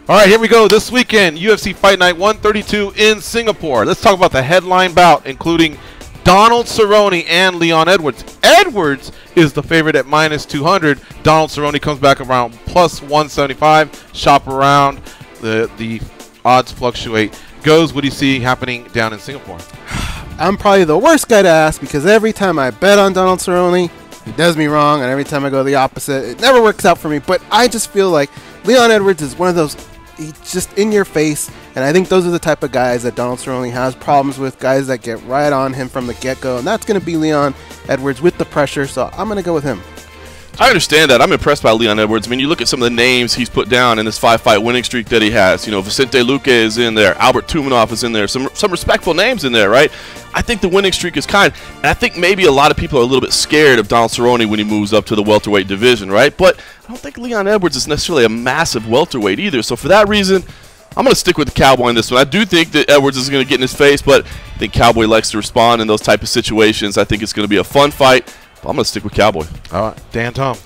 All right, here we go. This weekend, UFC Fight Night 132 in Singapore. Let's talk about the headline bout, including Donald Cerrone and Leon Edwards. Edwards is the favorite at -200. Donald Cerrone comes back around +175. Shop around. The odds fluctuate. Goes, what do you see happening down in Singapore? I'm probably the worst guy to ask because every time I bet on Donald Cerrone, he does me wrong, and every time I go the opposite, it never works out for me. But I just feel like Leon Edwards is one of those, he's just in your face, and I think those are the type of guys that Donald Cerrone has problems with, guys that get right on him from the get-go, and that's going to be Leon Edwards with the pressure, so I'm going to go with him. I understand that. I'm impressed by Leon Edwards. I mean, you look at some of the names he's put down in this 5-fight winning streak that he has. You know, Vicente Luque is in there. Albert Tumanov is in there. Some respectful names in there, right? I think the winning streak is kind. And I think maybe a lot of people are a little bit scared of Donald Cerrone when he moves up to the welterweight division, right? But I don't think Leon Edwards is necessarily a massive welterweight either. So for that reason, I'm going to stick with the Cowboy in this one. I do think that Edwards is going to get in his face, but I think Cowboy likes to respond in those type of situations. I think it's going to be a fun fight. I'm going to stick with Cowboy. All right, Dan Tom.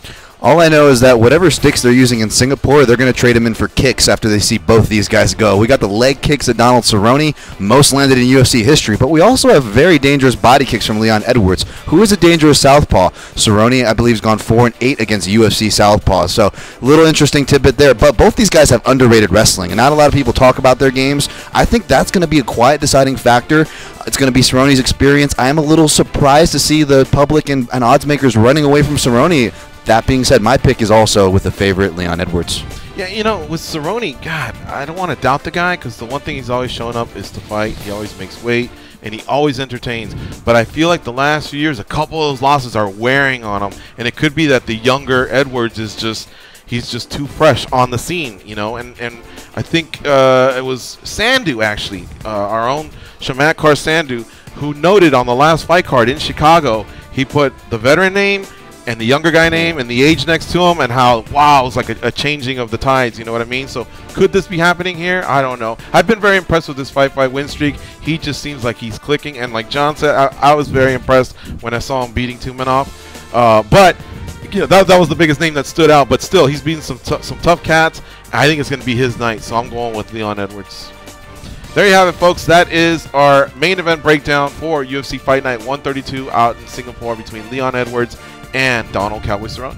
All I know is that whatever sticks they're using in Singapore, they're going to trade them in for kicks after they see both these guys go. We got the leg kicks of Donald Cerrone, most landed in UFC history, but we also have very dangerous body kicks from Leon Edwards, who is a dangerous southpaw. Cerrone, I believe, has gone 4-8 against UFC southpaws, so a little interesting tidbit there. But both these guys have underrated wrestling, and not a lot of people talk about their games. I think that's going to be a quiet deciding factor. It's going to be Cerrone's experience. I am a little surprised to see the public and odds makers running away from Cerrone. That being said, my pick is also with the favorite, Leon Edwards. Yeah, you know, with Cerrone, God, I don't want to doubt the guy because the one thing he's always showing up is to fight. He always makes weight, and he always entertains. But I feel like the last few years, a couple of those losses are wearing on him, and it could be that the younger Edwards is just, he's just too fresh on the scene, you know. And I think it was Sandu, actually, our own Shamakar Sandu, who noted on the last fight card in Chicago, he put the veteran name and the younger guy name and the age next to him, and how, wow, it was like a changing of the tides, you know what I mean? So could this be happening here? I don't know. I've been very impressed with this 5-fight win streak. He just seems like he's clicking, and like John said, I was very impressed when I saw him beating Tumanov. But you know, that was the biggest name that stood out, but still, he's beating some tough cats. I think it's going to be his night, so I'm going with Leon Edwards. There you have it, folks. That is our main event breakdown for UFC Fight Night 132 out in Singapore between Leon Edwards and Donald Cowboy Cerrone.